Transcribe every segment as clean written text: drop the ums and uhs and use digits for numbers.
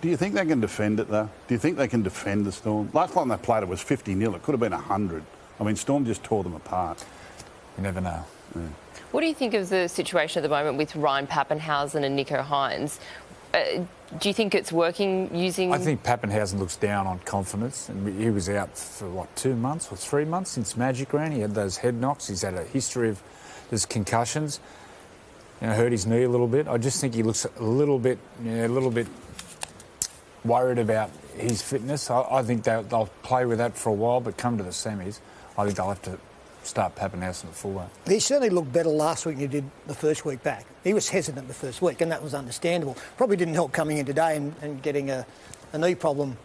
Do you think they can defend it, though? Do you think they can defend the Storm? Last time they played it was 50-0. It could have been 100. I mean, Storm just tore them apart. You never know. Yeah. What do you think of the situation at the moment with Ryan Papenhuyzen and Nico Hines? Do you think it's working using... I think Papenhuyzen looks down on confidence. And he was out for, 2 months or 3 months since Magic ran. He had those head knocks. He's had a history of those concussions. Hurt his knee a little bit. I just think he looks a little bit worried about his fitness. I think they'll play with that for a while, but come to the semis, I think they'll have to start Papenhuyzen at fullback. He certainly looked better last week than he did the first week back. He was hesitant the first week, and that was understandable. Probably didn't help coming in today and getting a knee problem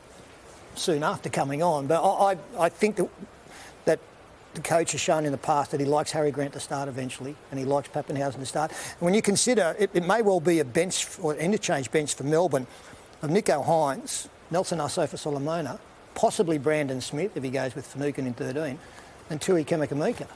soon after coming on. But I think that the coach has shown in the past that he likes Harry Grant to start eventually, and he likes Papenhuyzen to start. And when you consider, it may well be a bench or interchange bench for Melbourne of Nico Hines, Nelson Asofa-Solomona, possibly Brandon Smith if he goes with Finucane in 13, and Tui Kemakamika.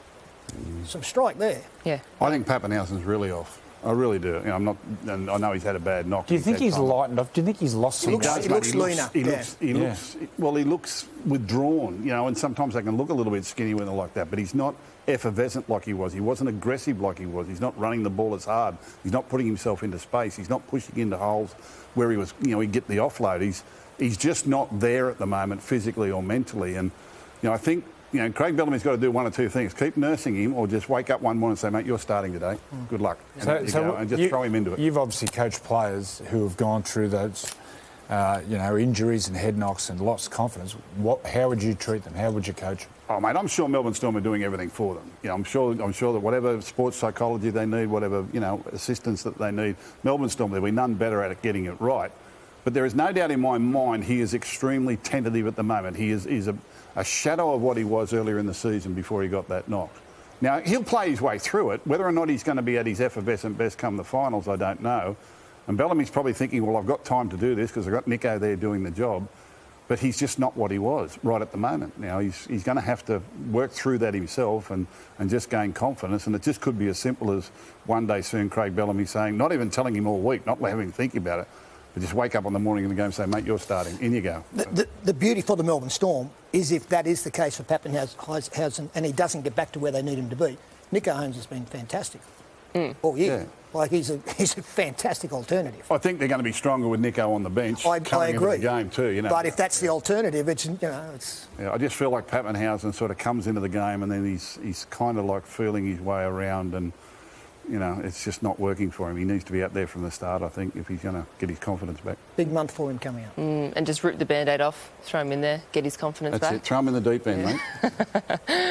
Some strike there. Yeah. I think Papenhuyzen's really off. I really do. I'm not, and I know he's had a bad knock. Do you think he's lightened up? Do you think he's lost some? He looks leaner. He looks withdrawn, and sometimes they can look a little bit skinny when they're like that, but he's not effervescent like he was. He wasn't aggressive like he was. He's not running the ball as hard. He's not putting himself into space. He's not pushing into holes where he was, he'd get the offload. He's just not there at the moment physically or mentally. And, I think, Craig Bellamy's got to do one or two things. Keep nursing him or just wake up one morning and say, mate, you're starting today. Good luck. And just throw him into it. You've obviously coached players who have gone through those, injuries and head knocks and lost confidence. How would you treat them? How would you coach them? Oh, mate, I'm sure Melbourne Storm are doing everything for them. I'm sure that whatever sports psychology they need, whatever, assistance that they need, Melbourne Storm, there'll be none better at getting it right. But there is no doubt in my mind he is extremely tentative at the moment. He is a shadow of what he was earlier in the season before he got that knock. Now, he'll play his way through it. Whether or not he's going to be at his effervescent best come the finals, I don't know. And Bellamy's probably thinking, well, I've got time to do this because I've got Nico there doing the job. But he's just not what he was right at the moment. Now, he's going to have to work through that himself and just gain confidence. And it just could be as simple as one day soon Craig Bellamy saying, not even telling him all week, not having him think about it, but just wake up on the morning of the game and say, mate, you're starting. In you go. The beauty for the Melbourne Storm is if that is the case for Papenhuyzen and he doesn't get back to where they need him to be, Nico Hines has been fantastic all year. Yeah. Like, he's a fantastic alternative. I think they're going to be stronger with Nico on the bench. I agree. Into the game too, But if that's the alternative, it's. Yeah, I just feel like Papenhuyzen sort of comes into the game and then he's kind of like feeling his way around and, it's just not working for him. He needs to be out there from the start, I think, if he's going to get his confidence back. Big month for him coming up. And just rip the Band-Aid off, throw him in there, get his confidence back. That's it. Throw him in the deep end, mate.